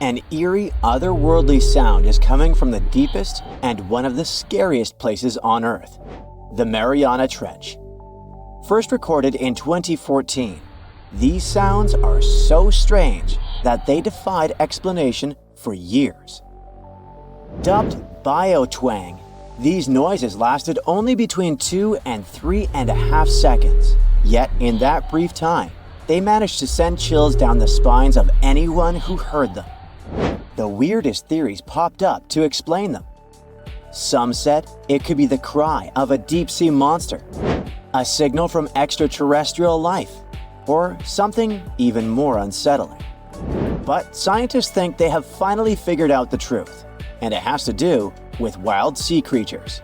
An eerie, otherworldly sound is coming from the deepest and one of the scariest places on Earth, the Mariana Trench. First recorded in 2014, these sounds are so strange that they defied explanation for years. Dubbed Biot, these noises lasted only between 2 and 3.5 seconds. Yet in that brief time, they managed to send chills down the spines of anyone who heard them. The weirdest theories popped up to explain them. Some said it could be the cry of a deep-sea monster, a signal from extraterrestrial life, or something even more unsettling. But scientists think they have finally figured out the truth, and it has to do with wild sea creatures.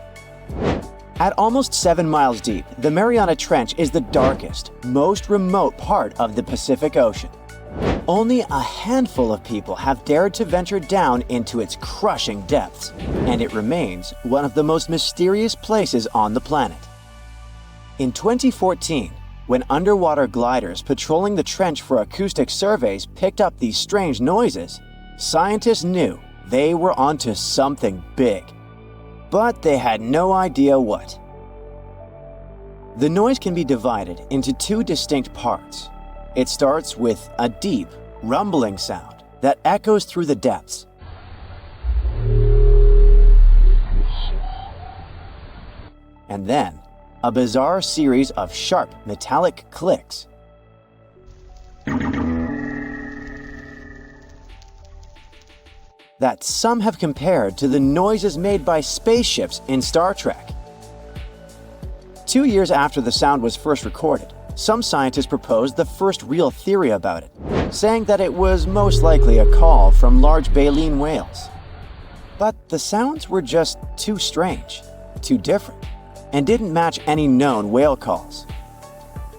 At almost 7 miles deep, the Mariana Trench is the darkest, most remote part of the Pacific Ocean. Only a handful of people have dared to venture down into its crushing depths, and it remains one of the most mysterious places on the planet. In 2014, when underwater gliders patrolling the trench for acoustic surveys picked up these strange noises, scientists knew they were onto something big. But they had no idea what. The noise can be divided into 2 distinct parts. It starts with a deep, rumbling sound that echoes through the depths. And then, a bizarre series of sharp, metallic clicks. That some have compared to the noises made by spaceships in Star Trek. 2 years after the sound was first recorded, some scientists proposed the first real theory about it, saying that it was most likely a call from large baleen whales. But the sounds were just too strange, too different, and didn't match any known whale calls.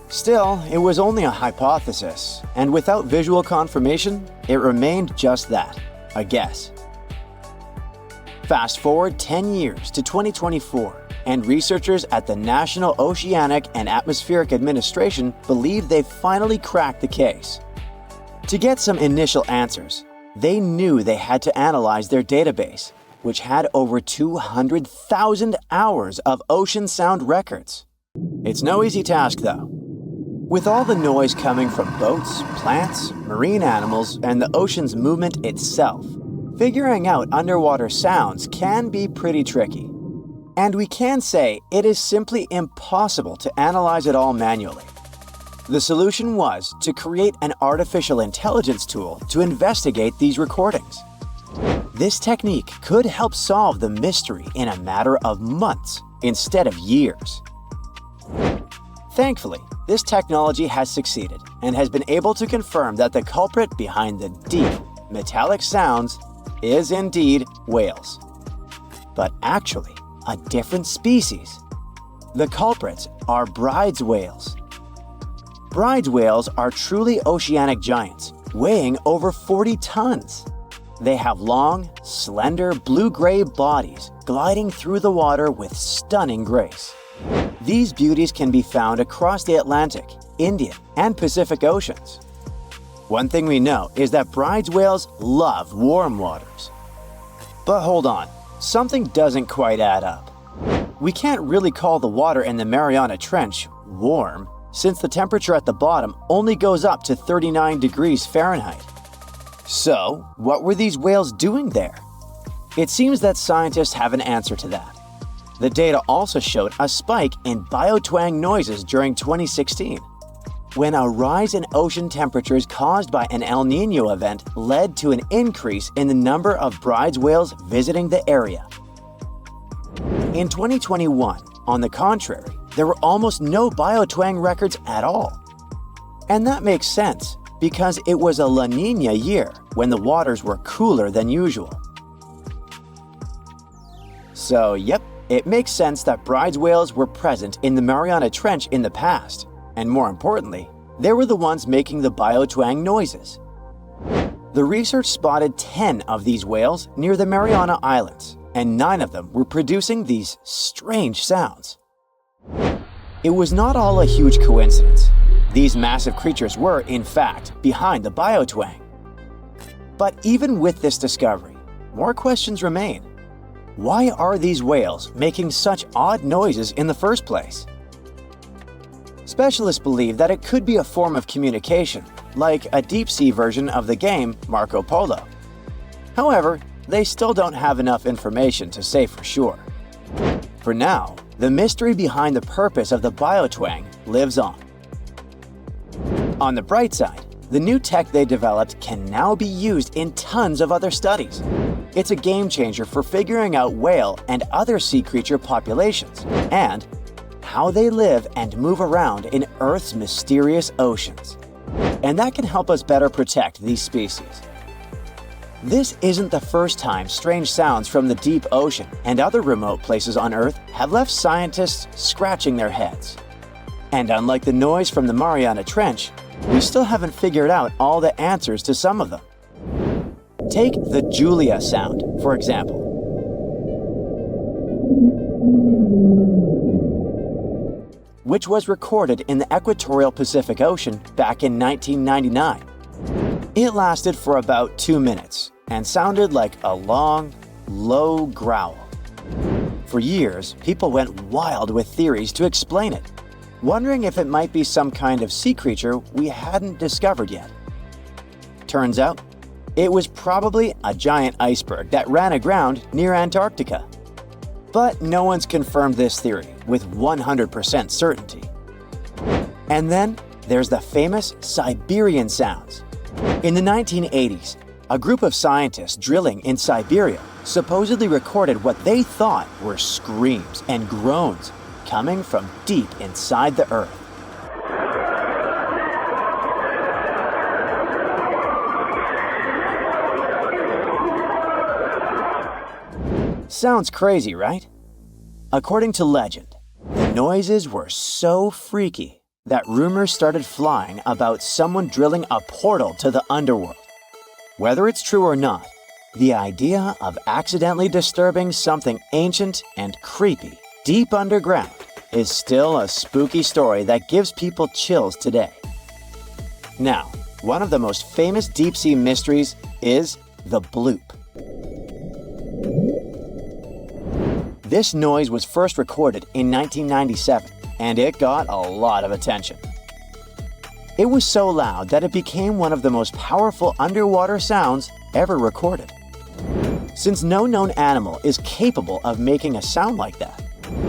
Still, it was only a hypothesis, and without visual confirmation, it remained just that, a guess. Fast forward 10 years to 2024, and researchers at the National Oceanic and Atmospheric Administration believe they've finally cracked the case. To get some initial answers, they knew they had to analyze their database, which had over 200,000 hours of ocean sound records. It's no easy task, though. With all the noise coming from boats, plants, marine animals, and the ocean's movement itself, figuring out underwater sounds can be pretty tricky. And we can say it is simply impossible to analyze it all manually. The solution was to create an artificial intelligence tool to investigate these recordings. This technique could help solve the mystery in a matter of months instead of years. Thankfully, this technology has succeeded and has been able to confirm that the culprit behind the deep, metallic sounds is indeed whales. But actually, a different species. The culprits are bride's whales. Bride's whales are truly oceanic giants, weighing over 40 tons. They have long, slender, blue-gray bodies gliding through the water with stunning grace. These beauties can be found across the Atlantic, Indian, and Pacific Oceans. One thing we know is that bride's whales love warm waters. But hold on, something doesn't quite add up. We can't really call the water in the Mariana Trench warm, since the temperature at the bottom only goes up to 39 degrees Fahrenheit. So, what were these whales doing there? It seems that scientists have an answer to that. The data also showed a spike in biotwang noises during 2016, when a rise in ocean temperatures caused by an El Niño event led to an increase in the number of bride's whales visiting the area. In 2021, on the contrary, there were almost no biotwang records at all. And that makes sense, because it was a La Niña year when the waters were cooler than usual. So, yep, it makes sense that bride's whales were present in the Mariana Trench in the past, and more importantly, they were the ones making the biotwang noises. The research spotted 10 of these whales near the Mariana Islands, and 9 of them were producing these strange sounds. It was not all a huge coincidence. These massive creatures were, in fact, behind the biotwang. But even with this discovery, more questions remain. Why are these whales making such odd noises in the first place? Specialists believe that it could be a form of communication, like a deep-sea version of the game Marco Polo. However, they still don't have enough information to say for sure. For now, the mystery behind the purpose of the Biotwang lives on. On the bright side, the new tech they developed can now be used in tons of other studies. It's a game changer for figuring out whale and other sea creature populations, and how they live and move around in Earth's mysterious oceans. And that can help us better protect these species. This isn't the first time strange sounds from the deep ocean and other remote places on Earth have left scientists scratching their heads. And unlike the noise from the Mariana Trench, we still haven't figured out all the answers to some of them. Take the Julia sound, for example. Which was recorded in the equatorial Pacific Ocean back in 1999. It lasted for about 2 minutes and sounded like a long, low growl. For years, people went wild with theories to explain it, wondering if it might be some kind of sea creature we hadn't discovered yet. Turns out, it was probably a giant iceberg that ran aground near Antarctica. But no one's confirmed this theory with 100% certainty. And then there's the famous Siberian sounds. In the 1980s, a group of scientists drilling in Siberia supposedly recorded what they thought were screams and groans coming from deep inside the Earth. Sounds crazy, right? According to legend, the noises were so freaky that rumors started flying about someone drilling a portal to the underworld. Whether it's true or not, the idea of accidentally disturbing something ancient and creepy deep underground is still a spooky story that gives people chills today. Now, one of the most famous deep-sea mysteries is the bloop. This noise was first recorded in 1997, and it got a lot of attention. It was so loud that it became one of the most powerful underwater sounds ever recorded. Since no known animal is capable of making a sound like that,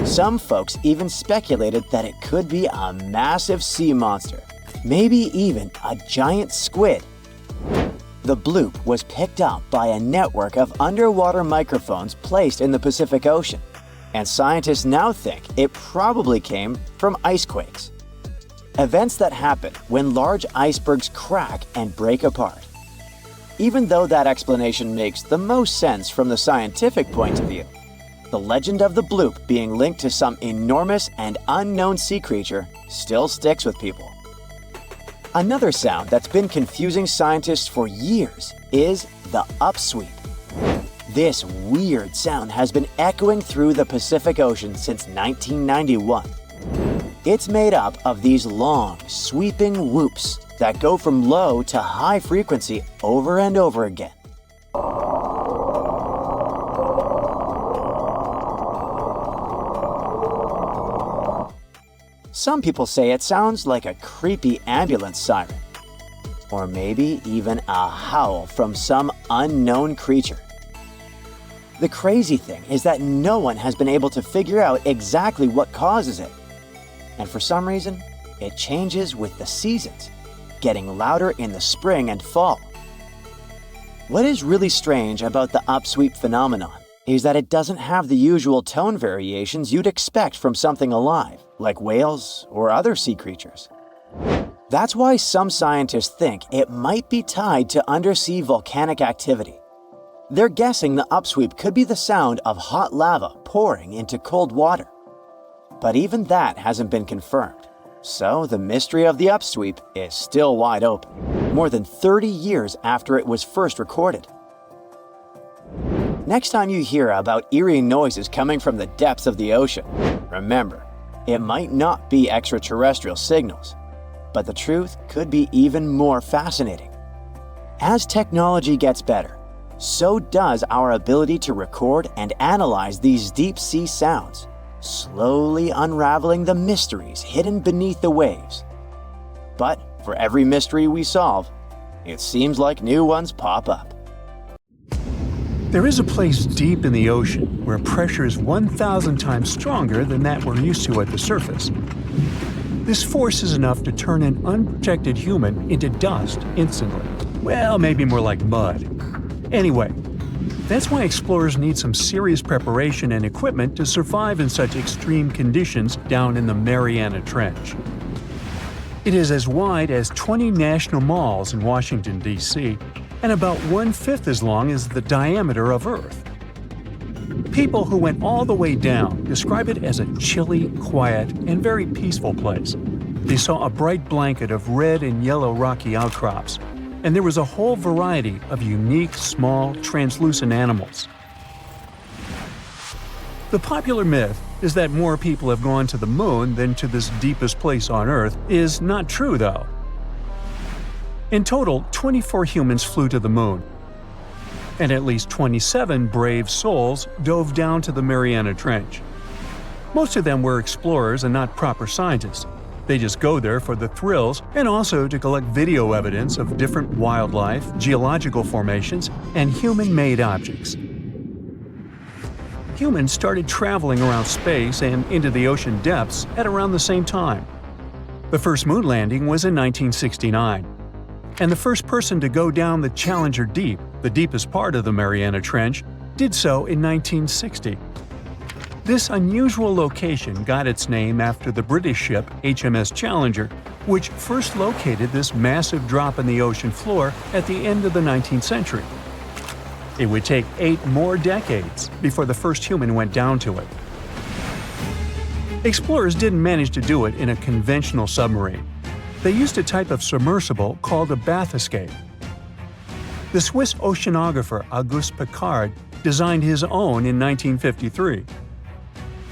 some folks even speculated that it could be a massive sea monster, maybe even a giant squid. The bloop was picked up by a network of underwater microphones placed in the Pacific Ocean, and scientists now think it probably came from icequakes. Events that happen when large icebergs crack and break apart. Even though that explanation makes the most sense from the scientific point of view, the legend of the bloop being linked to some enormous and unknown sea creature still sticks with people. Another sound that's been confusing scientists for years is the upsweep. This weird sound has been echoing through the Pacific Ocean since 1991. It's made up of these long, sweeping whoops that go from low to high frequency over and over again. Some people say it sounds like a creepy ambulance siren, or maybe even a howl from some unknown creature. The crazy thing is that no one has been able to figure out exactly what causes it. And for some reason, it changes with the seasons, getting louder in the spring and fall. What is really strange about the upsweep phenomenon is that it doesn't have the usual tone variations you'd expect from something alive, like whales or other sea creatures. That's why some scientists think it might be tied to undersea volcanic activity. They're guessing the upsweep could be the sound of hot lava pouring into cold water. But even that hasn't been confirmed, so the mystery of the upsweep is still wide open, more than 30 years after it was first recorded. Next time you hear about eerie noises coming from the depths of the ocean, remember, it might not be extraterrestrial signals, but the truth could be even more fascinating. As technology gets better, so does our ability to record and analyze these deep-sea sounds, slowly unraveling the mysteries hidden beneath the waves. But for every mystery we solve, it seems like new ones pop up. There is a place deep in the ocean where pressure is 1,000 times stronger than that we're used to at the surface. This force is enough to turn an unprotected human into dust instantly. Well, maybe more like mud. Anyway, that's why explorers need some serious preparation and equipment to survive in such extreme conditions down in the Mariana Trench. It is as wide as 20 national malls in Washington, D.C., and about 1/5 as long as the diameter of Earth. People who went all the way down describe it as a chilly, quiet, and very peaceful place. They saw a bright blanket of red and yellow rocky outcrops, and there was a whole variety of unique, small, translucent animals. The popular myth is that more people have gone to the moon than to this deepest place on Earth is not true, though. In total, 24 humans flew to the moon, and at least 27 brave souls dove down to the Mariana Trench. Most of them were explorers and not proper scientists. They just go there for the thrills and also to collect video evidence of different wildlife, geological formations, and human-made objects. Humans started traveling around space and into the ocean depths at around the same time. The first moon landing was in 1969, and the first person to go down the Challenger Deep, the deepest part of the Mariana Trench, did so in 1960. This unusual location got its name after the British ship HMS Challenger, which first located this massive drop in the ocean floor at the end of the 19th century. It would take 8 more decades before the first human went down to it. Explorers didn't manage to do it in a conventional submarine. They used a type of submersible called a bathyscaphe. The Swiss oceanographer Auguste Piccard designed his own in 1953.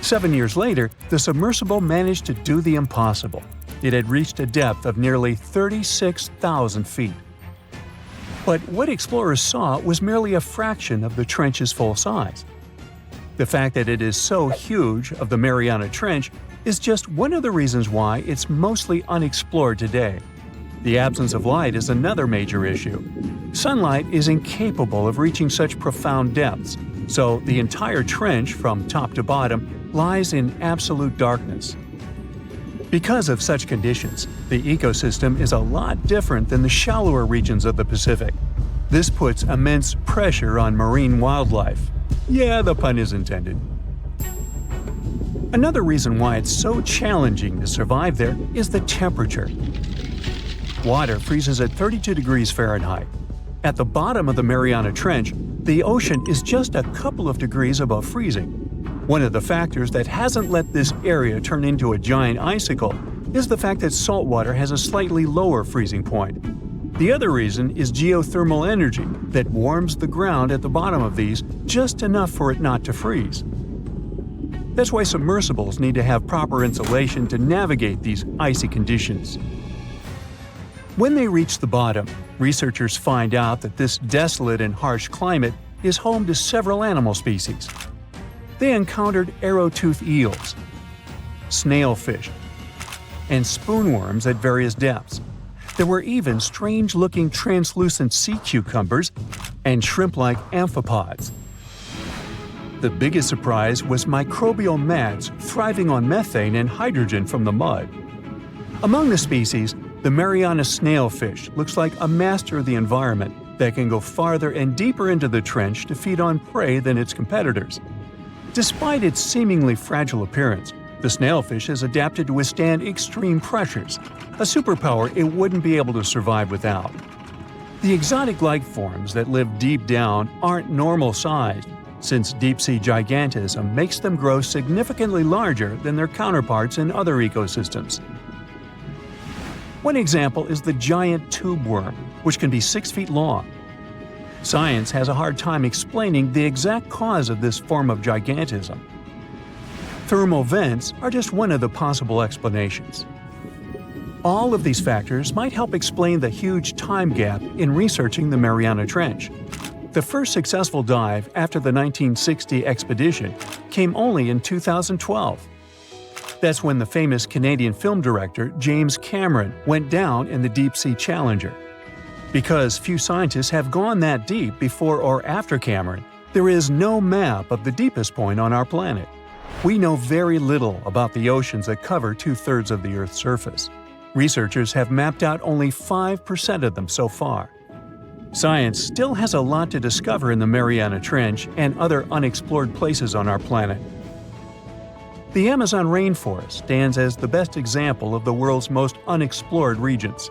7 years later, the submersible managed to do the impossible. It had reached a depth of nearly 36,000 feet. But what explorers saw was merely a fraction of the trench's full size. The fact that it is so huge of the Mariana Trench is just one of the reasons why it's mostly unexplored today. The absence of light is another major issue. Sunlight is incapable of reaching such profound depths, so the entire trench, from top to bottom, lies in absolute darkness. Because of such conditions, the ecosystem is a lot different than the shallower regions of the Pacific. This puts immense pressure on marine wildlife. Yeah, the pun is intended. Another reason why it's so challenging to survive there is the temperature. Water freezes at 32 degrees Fahrenheit. At the bottom of the Mariana Trench, the ocean is just a couple of degrees above freezing. One of the factors that hasn't let this area turn into a giant icicle is the fact that salt water has a slightly lower freezing point. The other reason is geothermal energy that warms the ground at the bottom of these just enough for it not to freeze. That's why submersibles need to have proper insulation to navigate these icy conditions. When they reach the bottom, researchers find out that this desolate and harsh climate is home to several animal species. They encountered arrow-toothed eels, snailfish, and spoonworms at various depths. There were even strange-looking translucent sea cucumbers and shrimp-like amphipods. The biggest surprise was microbial mats thriving on methane and hydrogen from the mud. Among the species, the Mariana snailfish looks like a master of the environment that can go farther and deeper into the trench to feed on prey than its competitors. Despite its seemingly fragile appearance, the snailfish has adapted to withstand extreme pressures, a superpower it wouldn't be able to survive without. The exotic life forms that live deep down aren't normal-sized, since deep-sea gigantism makes them grow significantly larger than their counterparts in other ecosystems. One example is the giant tube worm, which can be 6 feet long. Science has a hard time explaining the exact cause of this form of gigantism. Thermal vents are just one of the possible explanations. All of these factors might help explain the huge time gap in researching the Mariana Trench. The first successful dive after the 1960 expedition came only in 2012. That's when the famous Canadian film director James Cameron went down in the Deep-Sea Challenger. Because few scientists have gone that deep before or after Cameron, there is no map of the deepest point on our planet. We know very little about the oceans that cover 2/3 of the Earth's surface. Researchers have mapped out only 5% of them so far. Science still has a lot to discover in the Mariana Trench and other unexplored places on our planet. The Amazon rainforest stands as the best example of the world's most unexplored regions.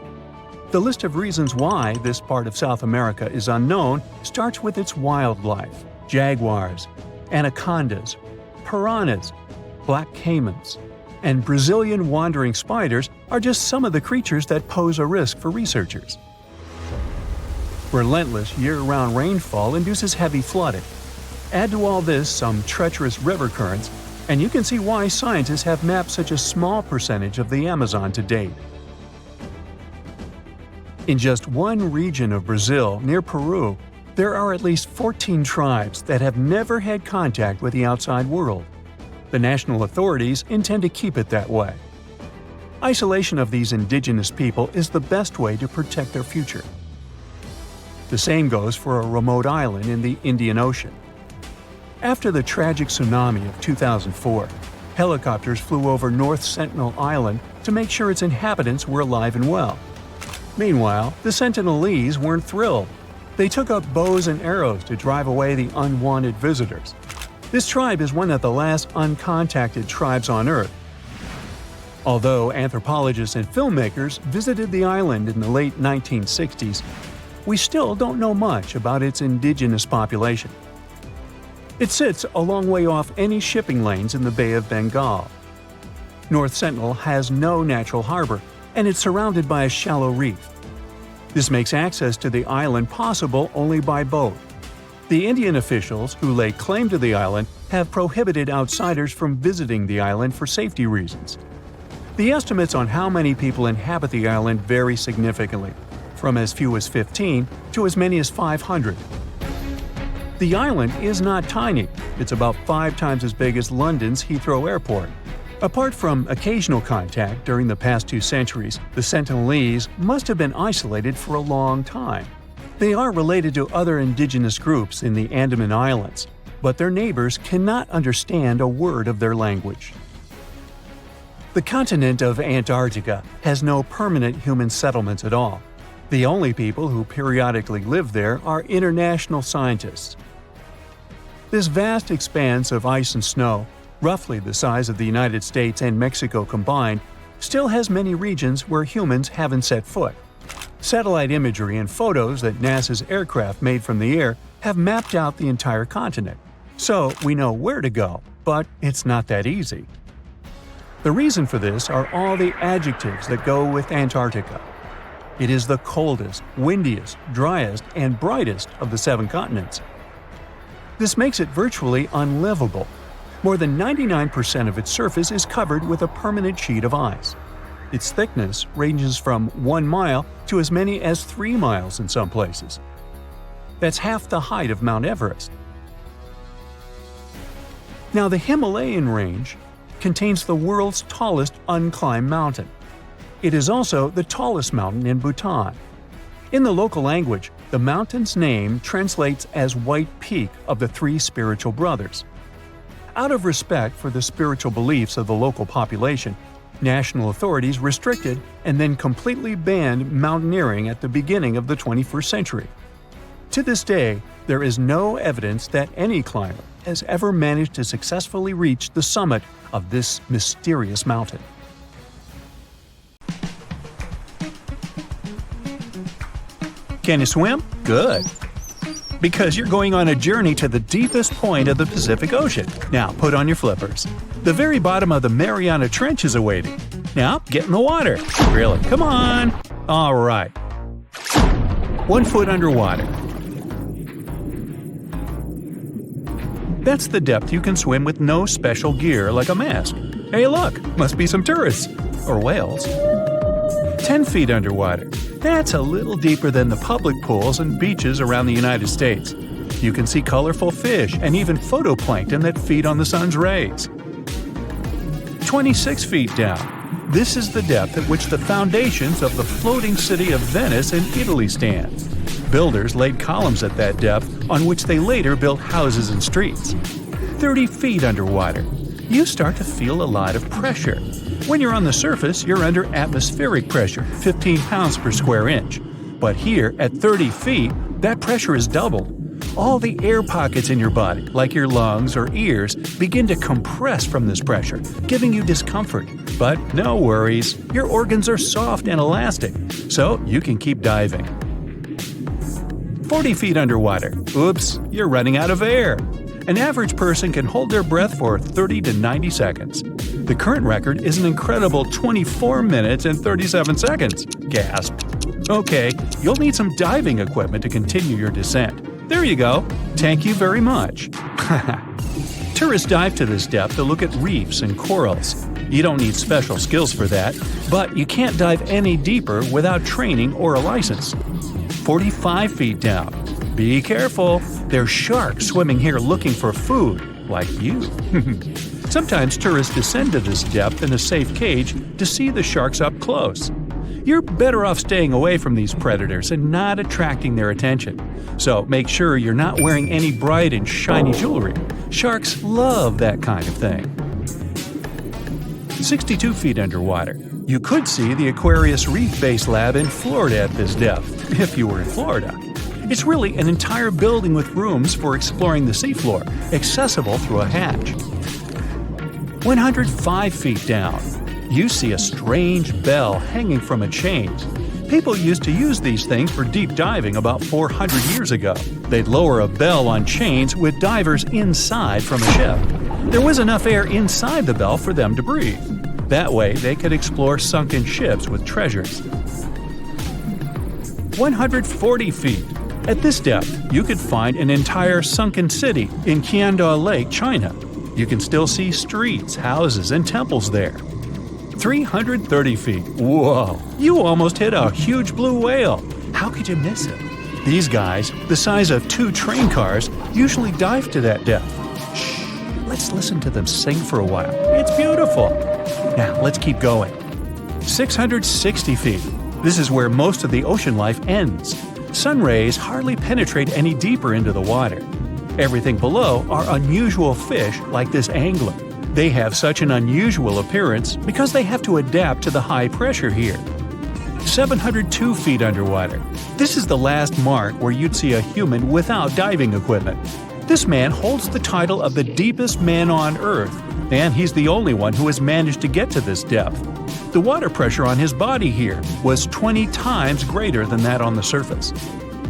The list of reasons why this part of South America is unknown starts with its wildlife: jaguars, anacondas, piranhas, black caimans, and Brazilian wandering spiders are just some of the creatures that pose a risk for researchers. Relentless year-round rainfall induces heavy flooding. Add to all this some treacherous river currents, and you can see why scientists have mapped such a small percentage of the Amazon to date. In just one region of Brazil, near Peru, there are at least 14 tribes that have never had contact with the outside world. The national authorities intend to keep it that way. Isolation of these indigenous people is the best way to protect their future. The same goes for a remote island in the Indian Ocean. After the tragic tsunami of 2004, helicopters flew over North Sentinel Island to make sure its inhabitants were alive and well. Meanwhile, the Sentinelese weren't thrilled. They took up bows and arrows to drive away the unwanted visitors. This tribe is one of the last uncontacted tribes on Earth. Although anthropologists and filmmakers visited the island in the late 1960s, we still don't know much about its indigenous population. It sits a long way off any shipping lanes in the Bay of Bengal. North Sentinel has no natural harbor, and it's surrounded by a shallow reef. This makes access to the island possible only by boat. The Indian officials who lay claim to the island have prohibited outsiders from visiting the island for safety reasons. The estimates on how many people inhabit the island vary significantly, from as few as 15 to as many as 500. The island is not tiny. It's about 5 times as big as London's Heathrow Airport. Apart from occasional contact during the past 2 centuries, the Sentinelese must have been isolated for a long time. They are related to other indigenous groups in the Andaman Islands, but their neighbors cannot understand a word of their language. The continent of Antarctica has no permanent human settlements at all. The only people who periodically live there are international scientists. This vast expanse of ice and snow, roughly the size of the United States and Mexico combined, still has many regions where humans haven't set foot. Satellite imagery and photos that NASA's aircraft made from the air have mapped out the entire continent. So we know where to go, but it's not that easy. The reason for this are all the adjectives that go with Antarctica. It is the coldest, windiest, driest, and brightest of the 7 continents. This makes it virtually unlivable. More than 99% of its surface is covered with a permanent sheet of ice. Its thickness ranges from 1 mile to as many as 3 miles in some places. That's half the height of Mount Everest. Now, the Himalayan range contains the world's tallest unclimbed mountain. It is also the tallest mountain in Bhutan. In the local language, the mountain's name translates as White Peak of the 3 spiritual brothers. Out of respect for the spiritual beliefs of the local population, national authorities restricted and then completely banned mountaineering at the beginning of the 21st century. To this day, there is no evidence that any climber has ever managed to successfully reach the summit of this mysterious mountain. Can you swim? Good. Because you're going on a journey to the deepest point of the Pacific Ocean. Now put on your flippers. The very bottom of the Mariana Trench is awaiting. Now get in the water. Really, come on. All right. 1 foot underwater. That's the depth you can swim with no special gear like a mask. Hey look, must be some tourists. Or whales. 10 feet underwater. That's a little deeper than the public pools and beaches around the United States. You can see colorful fish and even phytoplankton that feed on the sun's rays. 26 feet down. This is the depth at which the foundations of the floating city of Venice in Italy stand. Builders laid columns at that depth on which they later built houses and streets. 30 feet underwater. You start to feel a lot of pressure. When you're on the surface, you're under atmospheric pressure, 15 pounds per square inch. But here, at 30 feet, that pressure is doubled. All the air pockets in your body, like your lungs or ears, begin to compress from this pressure, giving you discomfort. But no worries, your organs are soft and elastic, so you can keep diving. 40 feet underwater. Oops, you're running out of air. An average person can hold their breath for 30 to 90 seconds. The current record is an incredible 24 minutes and 37 seconds. Gasp. Okay, you'll need some diving equipment to continue your descent. There you go. Thank you very much. Tourists dive to this depth to look at reefs and corals. You don't need special skills for that, but you can't dive any deeper without training or a license. 45 feet down. Be careful. There's sharks swimming here looking for food, like you. Sometimes tourists descend to this depth in a safe cage to see the sharks up close. You're better off staying away from these predators and not attracting their attention. So make sure you're not wearing any bright and shiny jewelry. Sharks love that kind of thing. 62 feet underwater. You could see the Aquarius Reef Base Lab in Florida at this depth, if you were in Florida. It's really an entire building with rooms for exploring the seafloor, accessible through a hatch. 105 feet down. You see a strange bell hanging from a chain. People used to use these things for deep diving about 400 years ago. They'd lower a bell on chains with divers inside from a ship. There was enough air inside the bell for them to breathe. That way, they could explore sunken ships with treasures. 140 feet. At this depth, you could find an entire sunken city in Qiandao Lake, China. You can still see streets, houses, and temples there. 330 feet. Whoa! You almost hit a huge blue whale. How could you miss it? These guys, the size of 2 train cars, usually dive to that depth. Shh! Let's listen to them sing for a while. It's beautiful. Now, let's keep going. 660 feet. This is where most of the ocean life ends. Sun rays hardly penetrate any deeper into the water. Everything below are unusual fish like this angler. They have such an unusual appearance because they have to adapt to the high pressure here. 702 feet underwater. This is the last mark where you'd see a human without diving equipment. This man holds the title of the deepest man on Earth, and he's the only one who has managed to get to this depth. The water pressure on his body here was 20 times greater than that on the surface.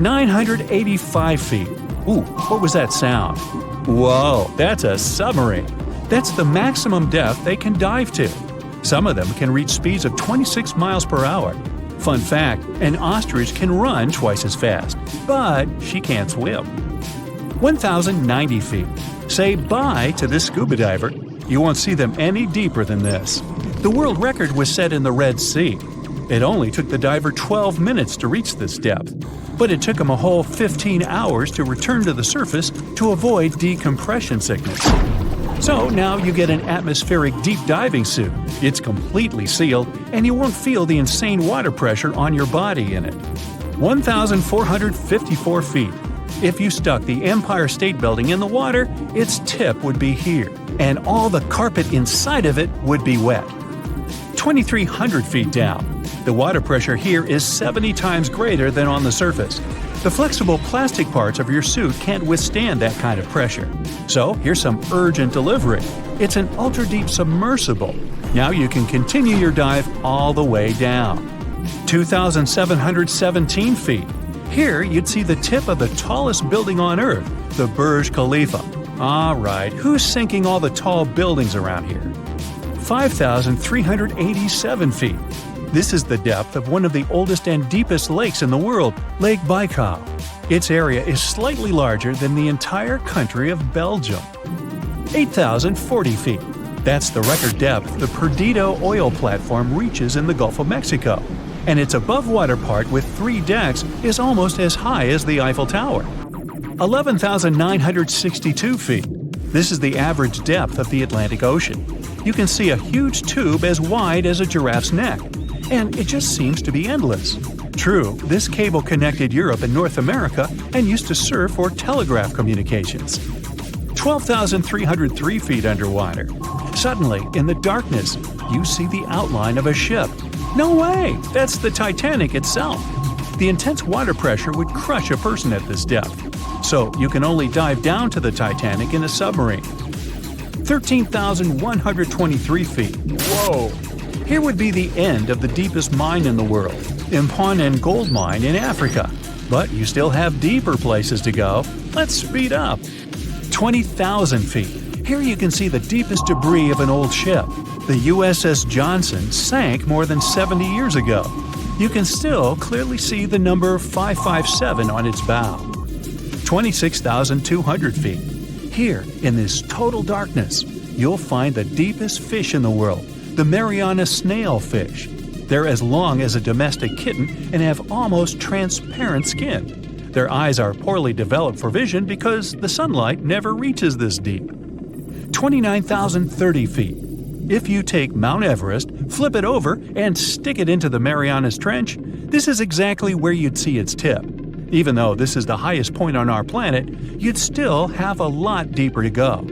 985 feet. Ooh, what was that sound? Whoa, that's a submarine. That's the maximum depth they can dive to. Some of them can reach speeds of 26 miles per hour. Fun fact, an ostrich can run twice as fast, but she can't swim. 1,090 feet. Say bye to this scuba diver. You won't see them any deeper than this. The world record was set in the Red Sea. It only took the diver 12 minutes to reach this depth, but it took him a whole 15 hours to return to the surface to avoid decompression sickness. So now you get an atmospheric deep diving suit. It's completely sealed, and you won't feel the insane water pressure on your body in it. 1,454 feet. If you stuck the Empire State Building in the water, its tip would be here, and all the carpet inside of it would be wet. 2,300 feet down. The water pressure here is 70 times greater than on the surface. The flexible plastic parts of your suit can't withstand that kind of pressure. So here's some urgent delivery. It's an ultra-deep submersible. Now you can continue your dive all the way down. 2,717 feet. Here you'd see the tip of the tallest building on Earth, the Burj Khalifa. All right, who's sinking all the tall buildings around here? 5,387 feet. This is the depth of one of the oldest and deepest lakes in the world, Lake Baikal. Its area is slightly larger than the entire country of Belgium. 8,040 feet. That's the record depth the Perdido oil platform reaches in the Gulf of Mexico. and its above-water part with 3 decks is almost as high as the Eiffel Tower. 11,962 feet. This is the average depth of the Atlantic Ocean. You can see a huge tube as wide as a giraffe's neck, and it just seems to be endless. True, this cable connected Europe and North America and used to serve for telegraph communications. 12,303 feet underwater. Suddenly, in the darkness, you see the outline of a ship. No way! That's the Titanic itself. The intense water pressure would crush a person at this depth, so you can only dive down to the Titanic in a submarine. 13,123 feet. Whoa! Here would be the end of the deepest mine in the world, Imponen Gold Mine in Africa. But you still have deeper places to go. Let's speed up. 20,000 feet. Here you can see the deepest debris of an old ship. The USS Johnson sank more than 70 years ago. You can still clearly see the number 557 on its bow. 26,200 feet. Here, in this total darkness, you'll find the deepest fish in the world, the Mariana snailfish. They're as long as a domestic kitten and have almost transparent skin. Their eyes are poorly developed for vision because the sunlight never reaches this deep. 29,030 feet. If you take Mount Everest, flip it over, and stick it into the Mariana Trench, this is exactly where you'd see its tip. Even though this is the highest point on our planet, you'd still have a lot deeper to go.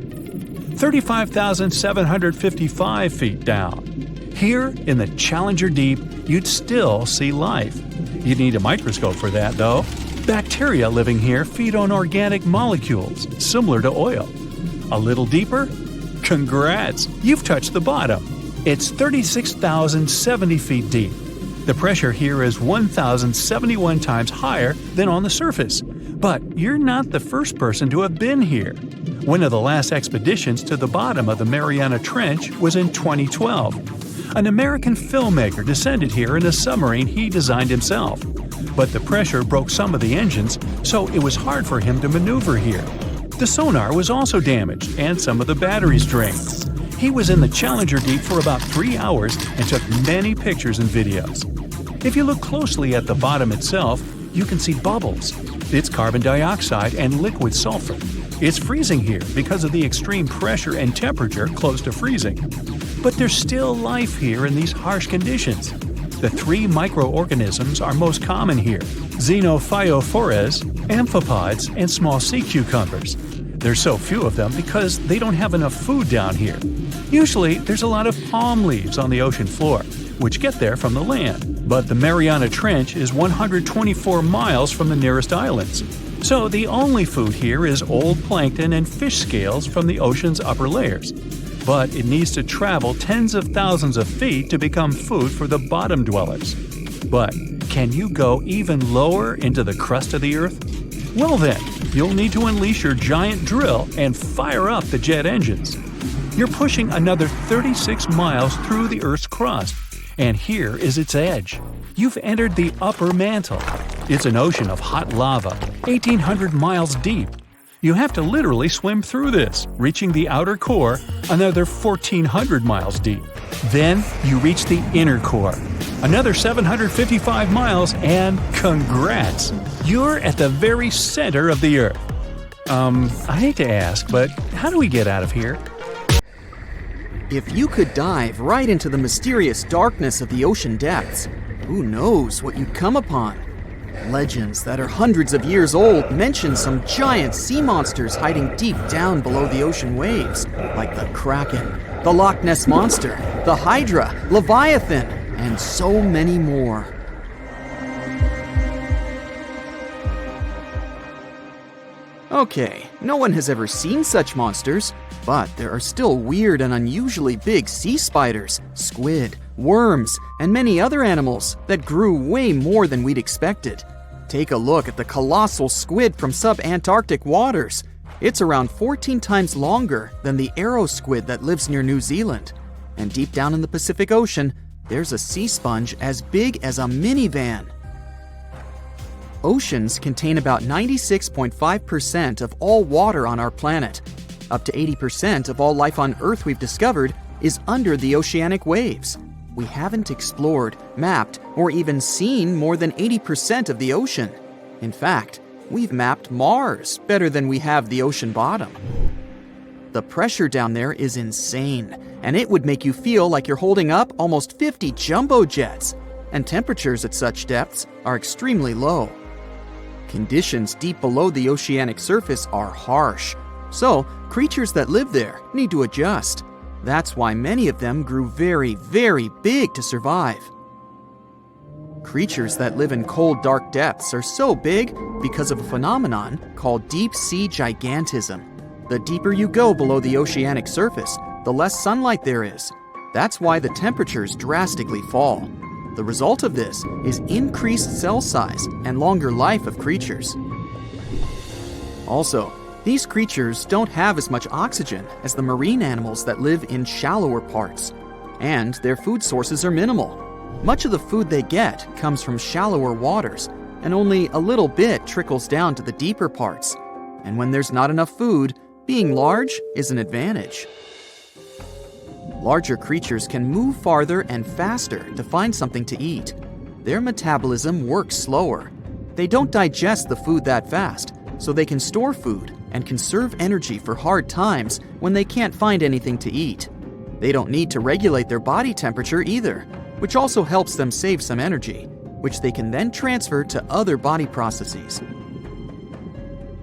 35,755 feet down. Here, in the Challenger Deep, you'd still see life. You'd need a microscope for that, though. Bacteria living here feed on organic molecules, similar to oil. A little deeper? Congrats! You've touched the bottom. It's 36,070 feet deep. The pressure here is 1,071 times higher than on the surface. But you're not the first person to have been here. One of the last expeditions to the bottom of the Mariana Trench was in 2012. An American filmmaker descended here in a submarine he designed himself. But the pressure broke some of the engines, so it was hard for him to maneuver here. The sonar was also damaged, and some of the batteries drained. He was in the Challenger Deep for about 3 hours and took many pictures and videos. If you look closely at the bottom itself, you can see bubbles. It's carbon dioxide and liquid sulfur. It's freezing here because of the extreme pressure and temperature close to freezing. But there's still life here in these harsh conditions. The 3 microorganisms are most common here: xenophytophores, amphipods, and small sea cucumbers. There's so few of them because they don't have enough food down here. Usually, there's a lot of palm leaves on the ocean floor, which get there from the land. But the Mariana Trench is 124 miles from the nearest islands. So the only food here is old plankton and fish scales from the ocean's upper layers. But it needs to travel tens of thousands of feet to become food for the bottom dwellers. But can you go even lower into the crust of the Earth? Well then, you'll need to unleash your giant drill and fire up the jet engines. You're pushing another 36 miles through the Earth's crust, and here is its edge. You've entered the upper mantle. It's an ocean of hot lava, 1,800 miles deep. You have to literally swim through this, reaching the outer core, another 1,400 miles deep. Then you reach the inner core, another 755 miles, and congrats! You're at the very center of the Earth. I hate to ask, but how do we get out of here? If you could dive right into the mysterious darkness of the ocean depths, who knows what you'd come upon? Legends that are hundreds of years old mention some giant sea monsters hiding deep down below the ocean waves, like the Kraken, the Loch Ness Monster, the Hydra, Leviathan, and so many more. Okay, no one has ever seen such monsters, but there are still weird and unusually big sea spiders, squid, worms, and many other animals that grew way more than we'd expected. Take a look at the colossal squid from sub-Antarctic waters. It's around 14 times longer than the arrow squid that lives near New Zealand. And deep down in the Pacific Ocean, there's a sea sponge as big as a minivan. Oceans contain about 96.5% of all water on our planet. Up to 80% of all life on Earth we've discovered is under the oceanic waves. we haven't explored, mapped, or even seen more than 80% of the ocean. In fact, we've mapped Mars better than we have the ocean bottom. The pressure down there is insane, and it would make you feel like you're holding up almost 50 jumbo jets, and temperatures at such depths are extremely low. Conditions deep below the oceanic surface are harsh, so creatures that live there need to adjust. That's why many of them grew very, very big to survive. Creatures that live in cold, dark depths are so big because of a phenomenon called deep-sea gigantism. The deeper you go below the oceanic surface, the less sunlight there is. That's why the temperatures drastically fall. The result of this is increased cell size and longer life of creatures. Also, these creatures don't have as much oxygen as the marine animals that live in shallower parts, and their food sources are minimal. Much of the food they get comes from shallower waters, and only a little bit trickles down to the deeper parts. And when there's not enough food, being large is an advantage. Larger creatures can move farther and faster to find something to eat. Their metabolism works slower. They don't digest the food that fast, so they can store food and conserve energy for hard times when they can't find anything to eat. They don't need to regulate their body temperature either, which also helps them save some energy, which they can then transfer to other body processes.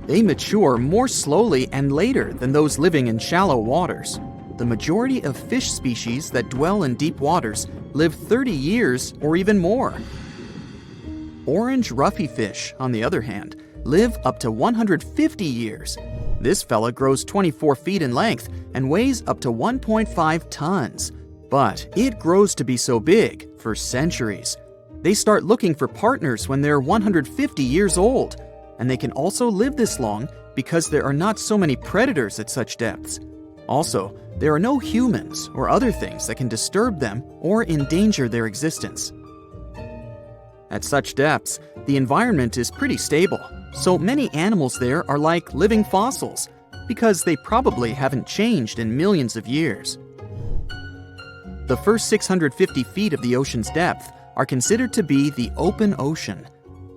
They mature more slowly and later than those living in shallow waters. The majority of fish species that dwell in deep waters live 30 years or even more. Orange ruffy fish, on the other hand, live up to 150 years. This fella grows 24 feet in length and weighs up to 1.5 tons. But it grows to be so big for centuries. They start looking for partners when they're 150 years old, and they can also live this long because there are not so many predators at such depths. Also, there are no humans or other things that can disturb them or endanger their existence. At such depths, the environment is pretty stable, so many animals there are like living fossils because they probably haven't changed in millions of years. The first 650 feet of the ocean's depth are considered to be the open ocean.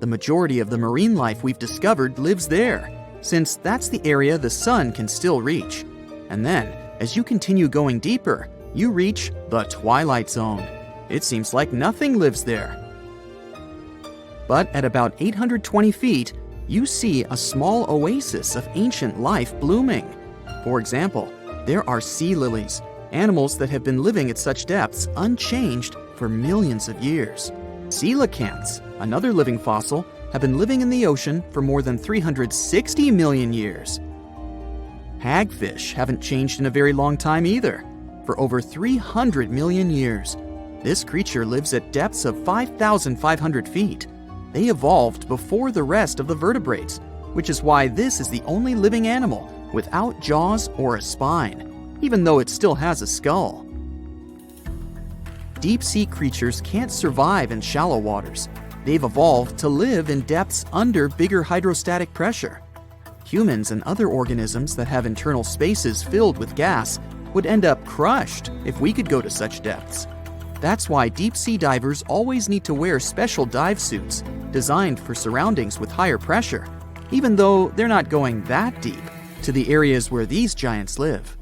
The majority of the marine life we've discovered lives there, since that's the area the sun can still reach. And then, as you continue going deeper, you reach the twilight zone. It seems like nothing lives there. But at about 820 feet, you see a small oasis of ancient life blooming. For example, there are sea lilies, animals that have been living at such depths unchanged for millions of years. Coelacanths, another living fossil, have been living in the ocean for more than 360 million years. Hagfish haven't changed in a very long time either, for over 300 million years. This creature lives at depths of 5,500 feet. They evolved before the rest of the vertebrates, which is why this is the only living animal without jaws or a spine, even though it still has a skull. Deep-sea creatures can't survive in shallow waters. They've evolved to live in depths under bigger hydrostatic pressure. Humans and other organisms that have internal spaces filled with gas would end up crushed if we could go to such depths. That's why deep-sea divers always need to wear special dive suits designed for surroundings with higher pressure, even though they're not going that deep to the areas where these giants live.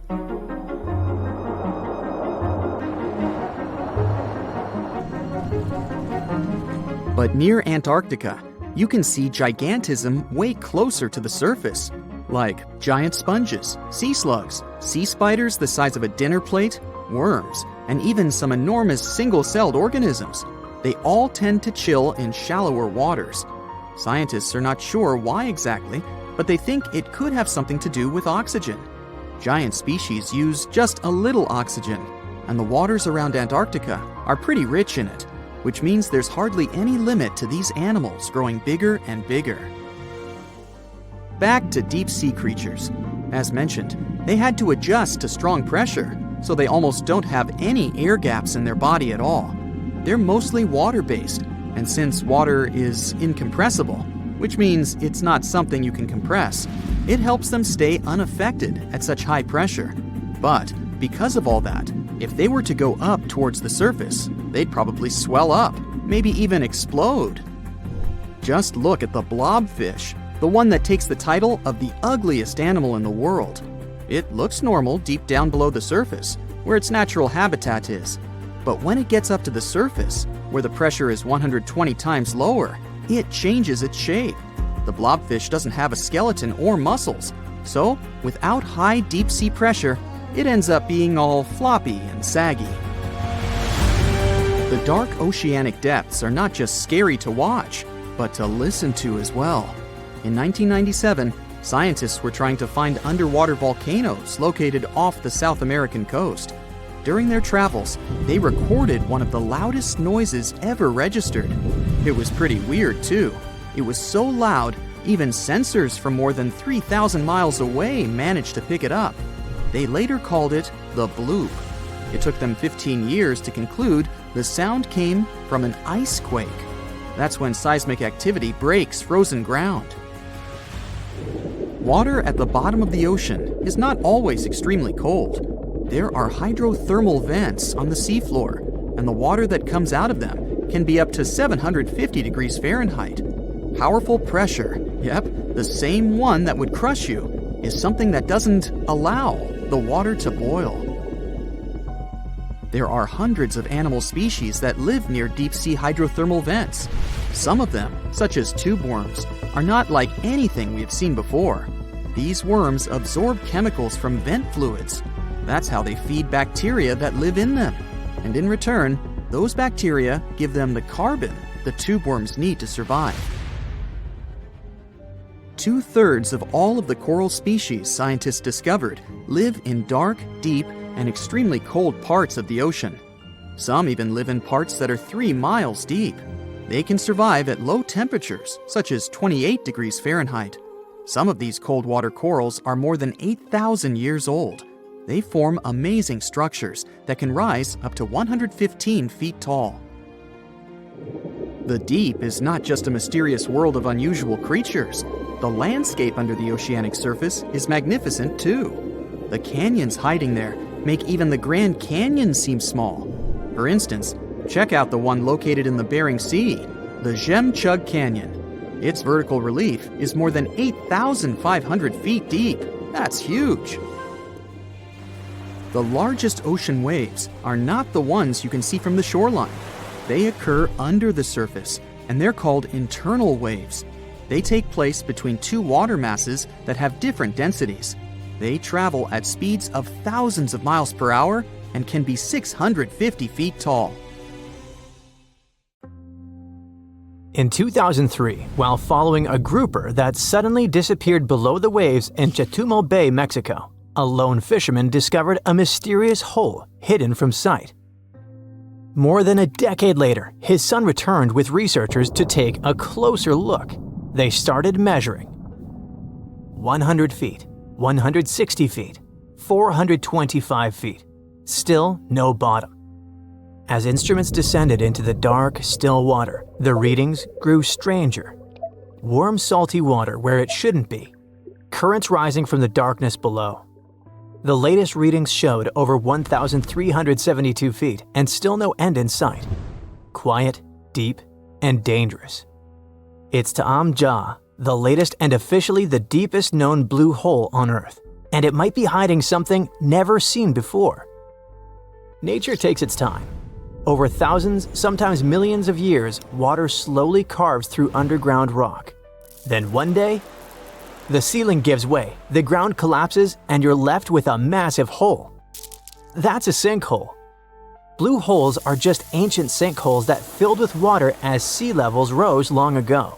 But near Antarctica, you can see gigantism way closer to the surface, like giant sponges, sea slugs, sea spiders the size of a dinner plate, worms, and even some enormous single-celled organisms. They all tend to chill in shallower waters. Scientists are not sure why exactly, but they think it could have something to do with oxygen. Giant species use just a little oxygen, and the waters around Antarctica are pretty rich in it, which means there's hardly any limit to these animals growing bigger and bigger. Back to deep-sea creatures. As mentioned, they had to adjust to strong pressure, so they almost don't have any air gaps in their body at all. They're mostly water-based, and since water is incompressible, which means it's not something you can compress, it helps them stay unaffected at such high pressure. But because of all that, If they were to go up towards the surface, they'd probably swell up, maybe even explode. Just look at the blobfish, the one that takes the title of the ugliest animal in the world. It looks normal deep down below the surface, where its natural habitat is. But when it gets up to the surface, where the pressure is 120 times lower, it changes its shape. The blobfish doesn't have a skeleton or muscles, so without high deep sea pressure, it ends up being all floppy and saggy. The dark oceanic depths are not just scary to watch, but to listen to as well. In 1997, scientists were trying to find underwater volcanoes located off the South American coast. During their travels, they recorded one of the loudest noises ever registered. It was pretty weird, too. It was so loud, even sensors from more than 3,000 miles away managed to pick it up. They later called it the bloop. It took them 15 years to conclude the sound came from an ice quake. That's when seismic activity breaks frozen ground. Water at the bottom of the ocean is not always extremely cold. There are hydrothermal vents on the seafloor, and the water that comes out of them can be up to 750 degrees Fahrenheit. Powerful pressure, yep, the same one that would crush you, is something that doesn't allow the water to boil. There are hundreds of animal species that live near deep-sea hydrothermal vents. Some of them, such as tube worms, are not like anything we have seen before. These worms absorb chemicals from vent fluids. That's how they feed bacteria that live in them. And in return, those bacteria give them the carbon the tube worms need to survive. 2/3 of all of the coral species scientists discovered live in dark, deep, and extremely cold parts of the ocean. Some even live in parts that are 3 miles deep. They can survive at low temperatures, such as 28 degrees Fahrenheit. Some of these cold water corals are more than 8,000 years old. They form amazing structures that can rise up to 115 feet tall. The deep is not just a mysterious world of unusual creatures. The landscape under the oceanic surface is magnificent too. The canyons hiding there make even the Grand Canyon seem small. For instance, check out the one located in the Bering Sea, the Jemchug Canyon. Its vertical relief is more than 8,500 feet deep. That's huge. The largest ocean waves are not the ones you can see from the shoreline. They occur under the surface, and they're called internal waves. They take place between two water masses that have different densities. They travel at speeds of thousands of miles per hour and can be 650 feet tall. In 2003, while following a grouper that suddenly disappeared below the waves in Chetumal Bay, Mexico, a lone fisherman discovered a mysterious hole hidden from sight. More than a decade later, his son returned with researchers to take a closer look. They started measuring. 100 feet, 160 feet, 425 feet. Still no bottom. As instruments descended into the dark, still water, the readings grew stranger. Warm, salty water where it shouldn't be. Currents rising from the darkness below. The latest readings showed over 1,372 feet and still no end in sight. Quiet, deep, and dangerous. It's Taam Ja, the latest and officially the deepest known blue hole on Earth, and it might be hiding something never seen before. Nature takes its time. Over thousands, sometimes millions of years, water slowly carves through underground rock. Then one day, the ceiling gives way, the ground collapses, and you're left with a massive hole. That's a sinkhole. Blue holes are just ancient sinkholes that filled with water as sea levels rose long ago.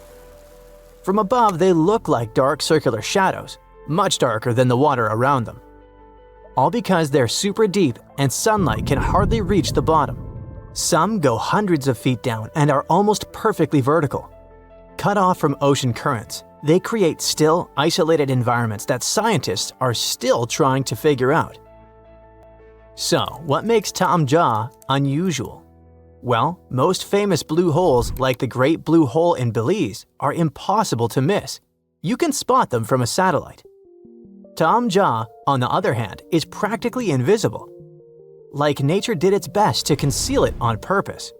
From above, they look like dark circular shadows, much darker than the water around them. All because they're super deep and sunlight can hardly reach the bottom. Some go hundreds of feet down and are almost perfectly vertical. Cut off from ocean currents, they create still, isolated environments that scientists are still trying to figure out. So, what makes Taam Ja unusual? Well, most famous blue holes, like the Great Blue Hole in Belize, are impossible to miss. You can spot them from a satellite. Taam Ja, on the other hand, is practically invisible. like nature did its best to conceal it on purpose.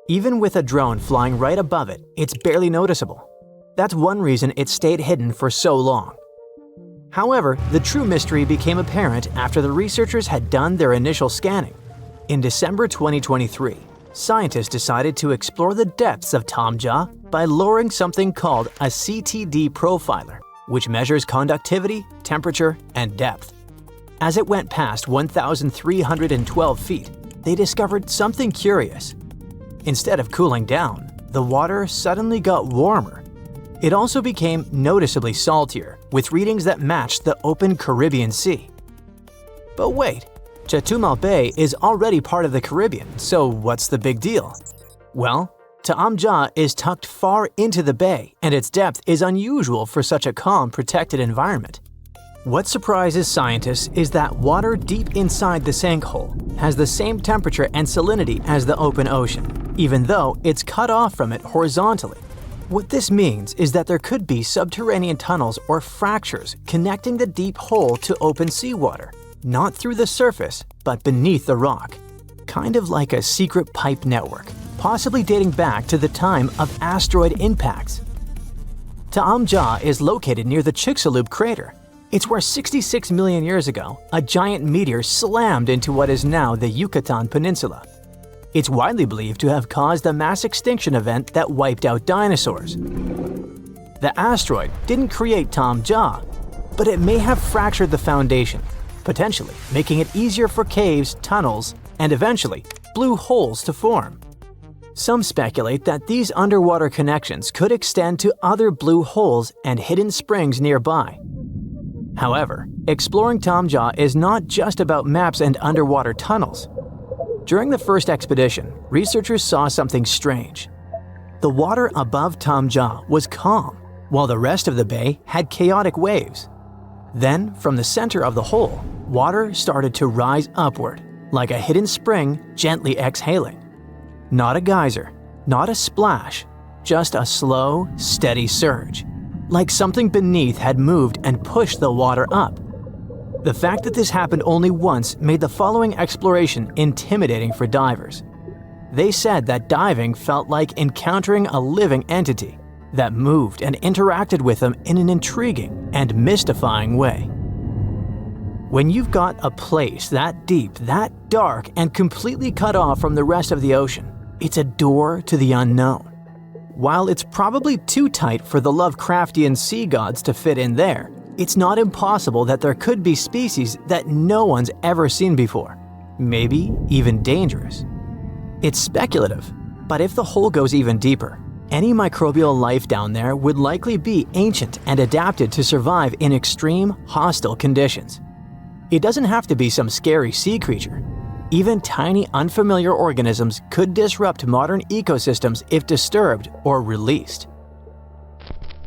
Even with a drone flying right above it, it's barely noticeable. That's one reason it stayed hidden for so long. However, the true mystery became apparent after the researchers had done their initial scanning. In December 2023, scientists decided to explore the depths of Taam Ja by lowering something called a CTD profiler, which measures conductivity, temperature, and depth. As it went past 1,312 feet, they discovered something curious. Instead of cooling down, the water suddenly got warmer. It also became noticeably saltier, with readings that matched the open Caribbean Sea. But wait, Chetumal Bay is already part of the Caribbean, so what's the big deal? Well, Taam Ja is tucked far into the bay, and its depth is unusual for such a calm, protected environment. What surprises scientists is that water deep inside the sinkhole has the same temperature and salinity as the open ocean, even though it's cut off from it horizontally. What this means is that there could be subterranean tunnels or fractures connecting the deep hole to open seawater, not through the surface, but beneath the rock. Kind of like a secret pipe network, possibly dating back to the time of asteroid impacts. Taam Ja is located near the Chicxulub crater. It's where 66 million years ago, a giant meteor slammed into what is now the Yucatan Peninsula. It's widely believed to have caused the mass extinction event that wiped out dinosaurs. The asteroid didn't create Taam Ja, but it may have fractured the foundation, potentially making it easier for caves, tunnels, and eventually blue holes to form. Some speculate that these underwater connections could extend to other blue holes and hidden springs nearby. However, exploring Taam Ja is not just about maps and underwater tunnels. During the first expedition, researchers saw something strange. The water above Taam Ja was calm, while the rest of the bay had chaotic waves. Then, from the center of the hole, water started to rise upward, like a hidden spring gently exhaling. Not a geyser, not a splash, just a slow, steady surge, like something beneath had moved and pushed the water up. The fact that this happened only once made the following exploration intimidating for divers. They said that diving felt like encountering a living entity that moved and interacted with them in an intriguing and mystifying way. When you've got a place that deep, that dark, and completely cut off from the rest of the ocean, it's a door to the unknown. While it's probably too tight for the Lovecraftian sea gods to fit in there, it's not impossible that there could be species that no one's ever seen before, maybe even dangerous. It's speculative, but if the hole goes even deeper, any microbial life down there would likely be ancient and adapted to survive in extreme, hostile conditions. It doesn't have to be some scary sea creature. Even tiny, unfamiliar organisms could disrupt modern ecosystems if disturbed or released.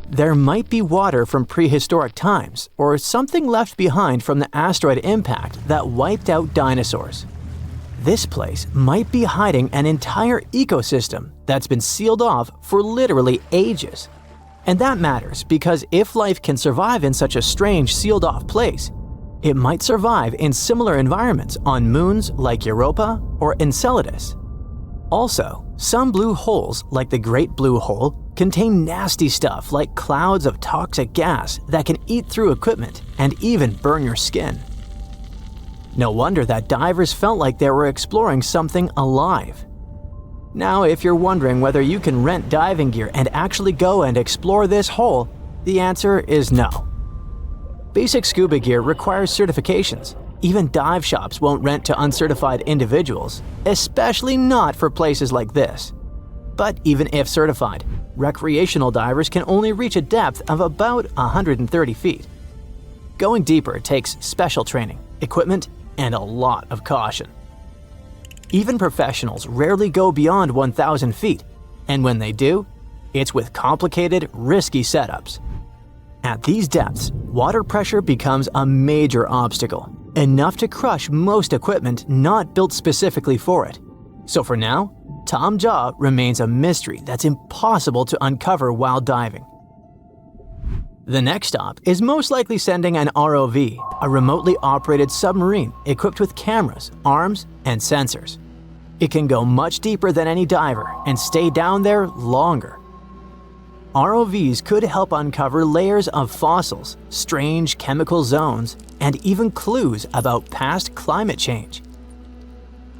There might be water from prehistoric times or something left behind from the asteroid impact that wiped out dinosaurs. This place might be hiding an entire ecosystem that's been sealed off for literally ages. And that matters because if life can survive in such a strange sealed-off place, it might survive in similar environments on moons like Europa or Enceladus. Also, some blue holes, like the Great Blue Hole, contain nasty stuff like clouds of toxic gas that can eat through equipment and even burn your skin. No wonder that divers felt like they were exploring something alive. Now, if you're wondering whether you can rent diving gear and actually go and explore this hole, the answer is no. Basic scuba gear requires certifications. Even dive shops won't rent to uncertified individuals, especially not for places like this. But even if certified, recreational divers can only reach a depth of about 130 feet. Going deeper takes special training, equipment, and a lot of caution. Even professionals rarely go beyond 1,000 feet, and when they do, it's with complicated, risky setups. At these depths, water pressure becomes a major obstacle, enough to crush most equipment not built specifically for it. So for now, Taam Ja remains a mystery that's impossible to uncover while diving. The next stop is most likely sending an ROV, a remotely operated submarine equipped with cameras, arms, and sensors. It can go much deeper than any diver and stay down there longer. ROVs could help uncover layers of fossils, strange chemical zones, and even clues about past climate change.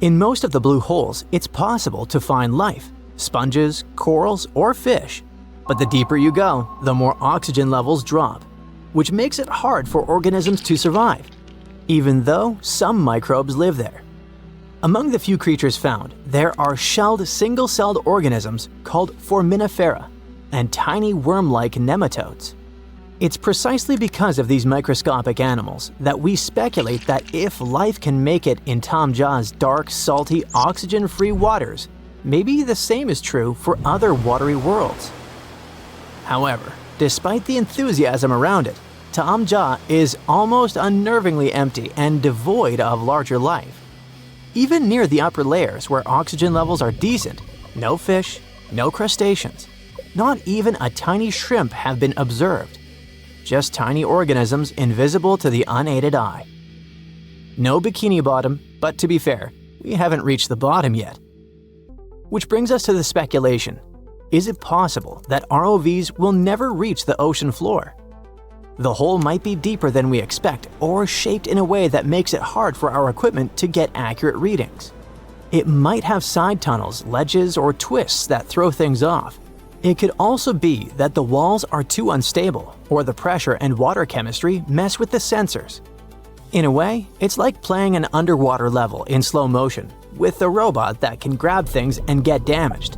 In most of the blue holes, it's possible to find life, sponges, corals, or fish. But the deeper you go, the more oxygen levels drop, which makes it hard for organisms to survive, even though some microbes live there. Among the few creatures found, there are shelled single-celled organisms called foraminifera and tiny worm-like nematodes. It's precisely because of these microscopic animals that we speculate that if life can make it in Taam Ja's dark, salty, oxygen-free waters, maybe the same is true for other watery worlds. However, despite the enthusiasm around it, Taam Ja is almost unnervingly empty and devoid of larger life. Even near the upper layers where oxygen levels are decent, no fish, no crustaceans, not even a tiny shrimp have been observed. Just tiny organisms invisible to the unaided eye. No bikini bottom, but to be fair, we haven't reached the bottom yet. Which brings us to the speculation. Is it possible that ROVs will never reach the ocean floor? The hole might be deeper than we expect or shaped in a way that makes it hard for our equipment to get accurate readings. It might have side tunnels, ledges, or twists that throw things off. It could also be that the walls are too unstable or the pressure and water chemistry mess with the sensors. In a way, it's like playing an underwater level in slow motion with a robot that can grab things and get damaged.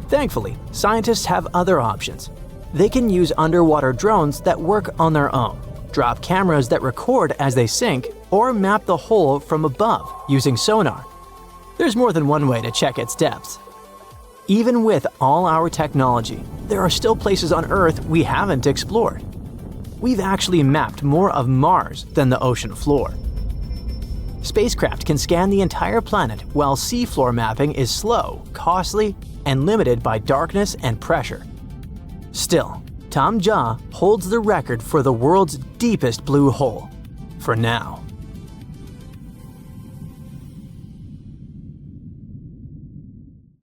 Thankfully, scientists have other options. They can use underwater drones that work on their own, drop cameras that record as they sink, or map the hole from above using sonar. There's more than one way to check its depths. Even with all our technology, there are still places on Earth we haven't explored. We've actually mapped more of Mars than the ocean floor. Spacecraft can scan the entire planet while seafloor mapping is slow, costly, and limited by darkness and pressure. Still, Taam Ja holds the record for the world's deepest blue hole, for now.